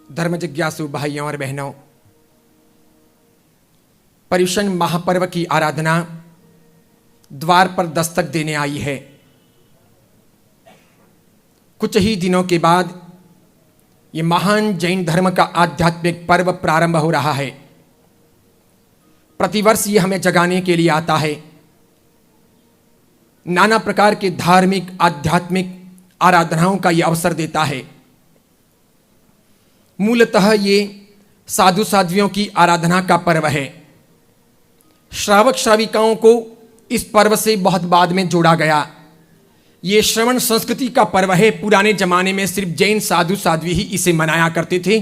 धर्म जिज्ञासु भाइयों और बहनों, पर्युषण महापर्व की आराधना द्वार पर दस्तक देने आई है। कुछ ही दिनों के बाद ये महान जैन धर्म का आध्यात्मिक पर्व प्रारंभ हो रहा है। प्रतिवर्ष ये हमें जगाने के लिए आता है। नाना प्रकार के धार्मिक आध्यात्मिक आराधनाओं का ये अवसर देता है। मूलतः ये साधु साध्वियों की आराधना का पर्व है। श्रावक श्राविकाओं को इस पर्व से बहुत बाद में जोड़ा गया। ये श्रवण संस्कृति का पर्व है। पुराने जमाने में सिर्फ जैन साधु साध्वी ही इसे मनाया करते थे।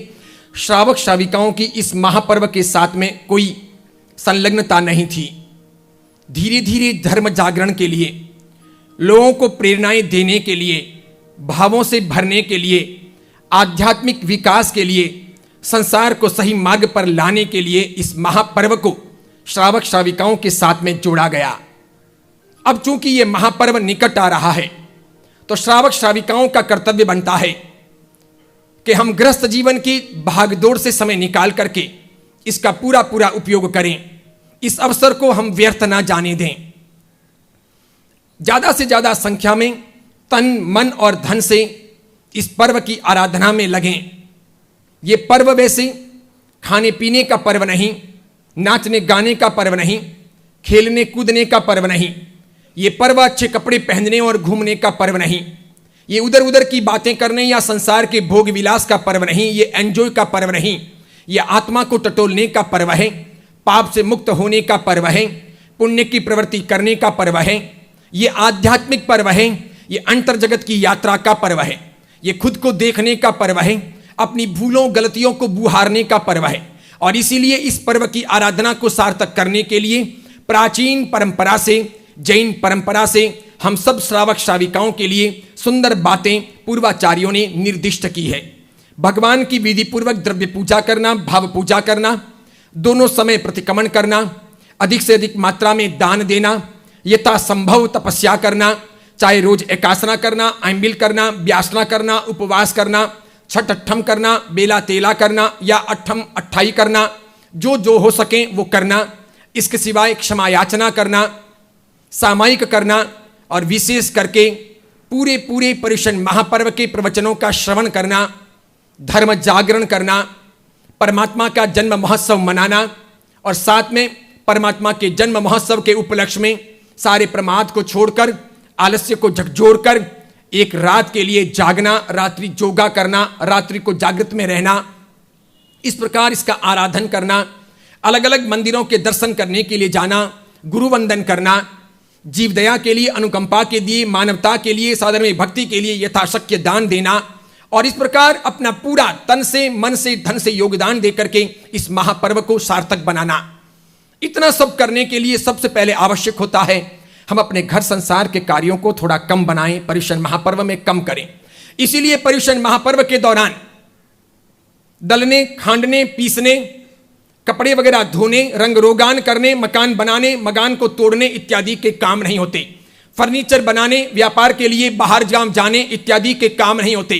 श्रावक श्राविकाओं की इस महापर्व के साथ में कोई संलग्नता नहीं थी। धीरे धीरे धर्म जागरण के लिए, लोगों को प्रेरणाएं देने के लिए, भावों से भरने के लिए, आध्यात्मिक विकास के लिए, संसार को सही मार्ग पर लाने के लिए इस महापर्व को श्रावक श्राविकाओं के साथ में जोड़ा गया। अब चूंकि ये महापर्व निकट आ रहा है तो श्रावक श्राविकाओं का कर्तव्य बनता है कि हम गृहस्थ जीवन की भागदौड़ से समय निकाल करके इसका पूरा पूरा उपयोग करें। इस अवसर को हम व्यर्थ ना जाने दें। ज्यादा से ज्यादा संख्या में तन मन और धन से इस पर्व की आराधना में लगें। ये पर्व वैसे खाने पीने का पर्व नहीं, नाचने गाने का पर्व नहीं, खेलने कूदने का पर्व नहीं। ये पर्व अच्छे कपड़े पहनने और घूमने का पर्व नहीं। ये उधर उधर की बातें करने या संसार के भोग विलास का पर्व नहीं। ये एंजॉय का पर्व नहीं। ये आत्मा को टटोलने का पर्व है। पाप से मुक्त होने का पर्व है। पुण्य की प्रवृत्ति करने का पर्व है। ये आध्यात्मिक पर्व है। ये अंतर जगत की यात्रा का पर्व है। ये खुद को देखने का पर्व है। अपनी भूलों गलतियों को बुहारने का पर्व है। और इसीलिए इस पर्व की आराधना को सार्थक करने के लिए प्राचीन परंपरा से, जैन परंपरा से हम सब श्रावक श्राविकाओं के लिए सुंदर बातें पूर्वाचार्यों ने निर्दिष्ट की है। भगवान की विधि पूर्वक द्रव्य पूजा करना, भाव पूजा करना, दोनों समय प्रतिक्रमण करना, अधिक से अधिक मात्रा में दान देना, यथासंभव तपस्या करना, चाहे रोज एकासना करना, आइंबिल करना, व्यासना करना, उपवास करना, छठ अट्ठम करना, बेला तेला करना या अट्ठम अट्ठाई करना, जो हो सके वो करना। इसके सिवाय क्षमा याचना करना, सामायिक करना और विशेष करके पूरे पर्युषण महापर्व के प्रवचनों का श्रवण करना, धर्म जागरण करना, परमात्मा का जन्म महोत्सव मनाना और साथ में परमात्मा के जन्म महोत्सव के उपलक्ष्य में सारे प्रमाद को छोड़कर, आलस्य को झकझोरकर एक रात के लिए जागना, रात्रि योगा करना, रात्रि को जागृत में रहना, इस प्रकार इसका आराधन करना, अलग अलग मंदिरों के दर्शन करने के लिए जाना, गुरु वंदन करना, जीव दया के लिए, अनुकंपा के लिए, मानवता के लिए, साधन में भक्ति के लिए यथाशक्य दान देना और इस प्रकार अपना पूरा तन से, मन से, धन से योगदान देकर के इस महापर्व को सार्थक बनाना। इतना सब करने के लिए सबसे पहले आवश्यक होता है हम अपने घर संसार के कार्यों को थोड़ा कम बनाएं, पर्युषण महापर्व में कम करें। इसीलिए पर्युषण महापर्व के दौरान दलने, खांडने, पीसने, कपड़े वगैरह धोने, रंग रोगान करने, मकान बनाने, मकान को तोड़ने इत्यादि के काम नहीं होते। फर्नीचर बनाने, व्यापार के लिए बाहर जाने इत्यादि के काम नहीं होते।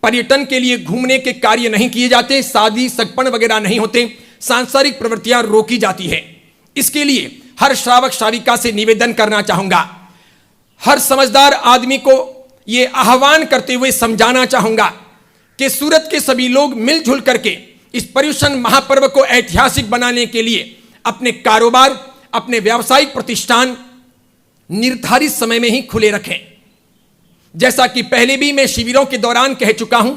पर्यटन के लिए घूमने के कार्य नहीं किए जाते। शादी सगपन वगैरह नहीं होते। सांसारिक प्रवृत्तियां रोकी जाती है। इसके लिए हर श्रावक श्राविका से निवेदन करना चाहूंगा, हर समझदार आदमी को यह आह्वान करते हुए समझाना चाहूंगा कि सूरत के सभी लोग मिलजुल करके इस पर्युषण महापर्व को ऐतिहासिक बनाने के लिए अपने कारोबार, अपने व्यावसायिक प्रतिष्ठान निर्धारित समय में ही खुले रखें। जैसा कि पहले भी मैं शिविरों के दौरान कह चुका हूं,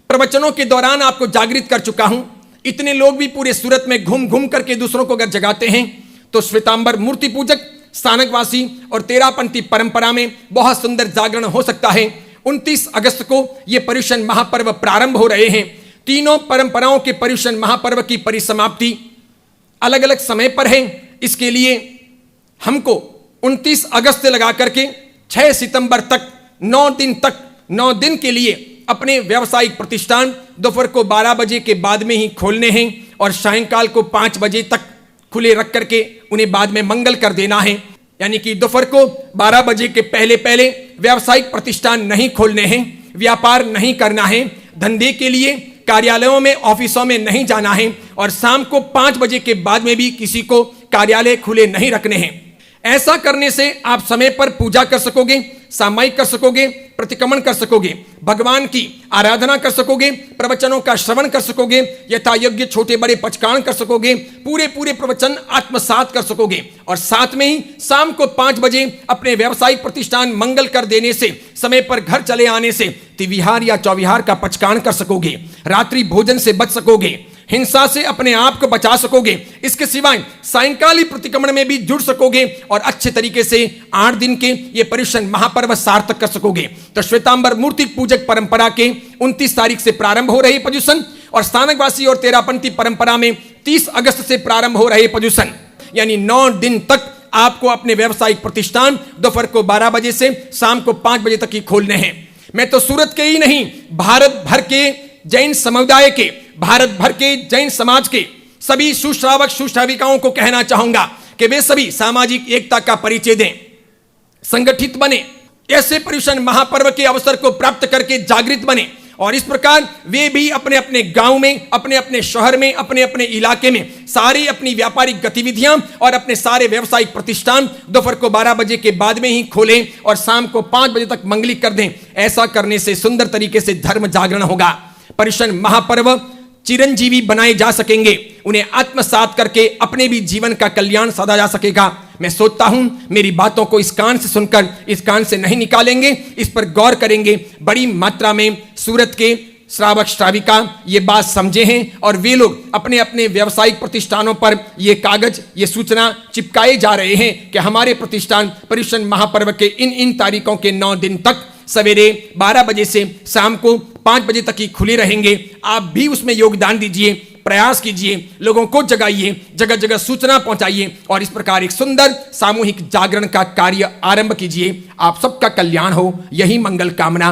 प्रवचनों के दौरान आपको जागृत कर चुका हूं। इतने लोग भी पूरे सूरत में घूम घूम करके दूसरों को अगर जगाते हैं तो श्वेतांबर मूर्ति पूजक, स्थानकवासी और तेरापंथी परंपरा में बहुत सुंदर जागरण हो सकता है। 29 अगस्त को यह पर्युषण महापर्व प्रारंभ हो रहे हैं। तीनों परंपराओं के पर्युषण महापर्व की परिसमाप्ति अलग अलग समय पर है। इसके लिए हमको 29 अगस्त से लगा करके 6 सितंबर तक 9 दिन के लिए अपने व्यावसायिक प्रतिष्ठान दोपहर को 12 बजे के बाद में ही खोलने हैं और सायंकाल को 5 बजे तक खुले रख करके उन्हें बाद में मंगल कर देना है। यानी कि दोपहर को 12 बजे के पहले व्यावसायिक प्रतिष्ठान नहीं खोलने हैं, व्यापार नहीं करना है। धंधे के लिए कार्यालयों में, ऑफिसों में नहीं जाना है और शाम को 5 बजे के बाद में भी किसी को कार्यालय खुले नहीं रखने हैं। ऐसा करने से आप समय पर पूजा कर सकोगे, सामायिक कर सकोगे, प्रतिक्रमण कर सकोगे, भगवान की आराधना कर सकोगे, प्रवचनों का श्रवण कर सकोगे, यथा योग्य छोटे बड़े पचकान कर सकोगे, पूरे प्रवचन आत्मसात कर सकोगे और साथ में ही शाम को 5 बजे अपने व्यावसायिक प्रतिष्ठान मंगल कर देने से, समय पर घर चले आने से त्रिविहार या चौविहार का पचकान कर सकोगे, रात्रि भोजन से बच सकोगे, हिंसा से अपने आप को बचा सकोगे। इसके सिवाय सायंकालीन प्रतिक्रमण में भी जुड़ सकोगे और अच्छे तरीके से 8 दिन के ये पर्युषण महापर्व सार्थक कर सकोगे। तो श्वेतांबर मूर्ति पूजक परंपरा के 29 तारीख से प्रारंभ हो रहे पर्युषण और स्थानकवासी और तेरापंथी परंपरा में 30 अगस्त से प्रारंभ हो रहे पर्युषण, यानी 9 दिन तक आपको अपने व्यावसायिक प्रतिष्ठान दोपहर को 12 बजे से शाम को 5 बजे तक ही खोलने हैं। मैं तो सूरत के ही नहीं, भारत भर के जैन समुदाय के, भारत भर के जैन समाज के सभी सुश्रावक सुश्राविकाओं को कहना चाहूंगा कि वे सभी सामाजिक एकता का परिचय दें, संगठित बने, ऐसे पर्युषण महापर्व के अवसर को प्राप्त करके जागृत बने और इस प्रकार वे भी अपने अपने गांव में, अपने अपने शहर में, अपने अपने इलाके में सारी अपनी व्यापारिक गतिविधियां और अपने सारे व्यावसायिक प्रतिष्ठान दोपहर को 12 बजे के बाद में ही खोलें और शाम को 5 बजे तक मंगलिक कर दें। ऐसा करने से सुंदर तरीके से धर्म जागरण होगा, पर्युषण महापर्व चिरंजीवी बनाए जा सकेंगे, उन्हें आत्मसात करके अपने भी जीवन का कल्याण साधा जा सकेगा। मैं सोचता हूं मेरी बातों को इस कान से सुनकर इस कान से नहीं निकालेंगे, इस पर गौर करेंगे। बड़ी मात्रा में सूरत के श्रावक श्राविका ये बात समझे हैं और वे लोग अपने अपने व्यावसायिक प्रतिष्ठानों पर ये कागज, ये सूचना चिपकाए जा रहे हैं कि हमारे प्रतिष्ठान पर्युषण महापर्व के इन तारीखों के 9 दिन तक सवेरे 12 बजे से शाम को 5 बजे तक ही खुले रहेंगे। आप भी उसमें योगदान दीजिए, प्रयास कीजिए, लोगों को जगाइए, जगह जगह सूचना पहुंचाइए और इस प्रकार एक सुंदर सामूहिक जागरण का कार्य आरंभ कीजिए। आप सबका कल्याण हो, यही मंगल कामना।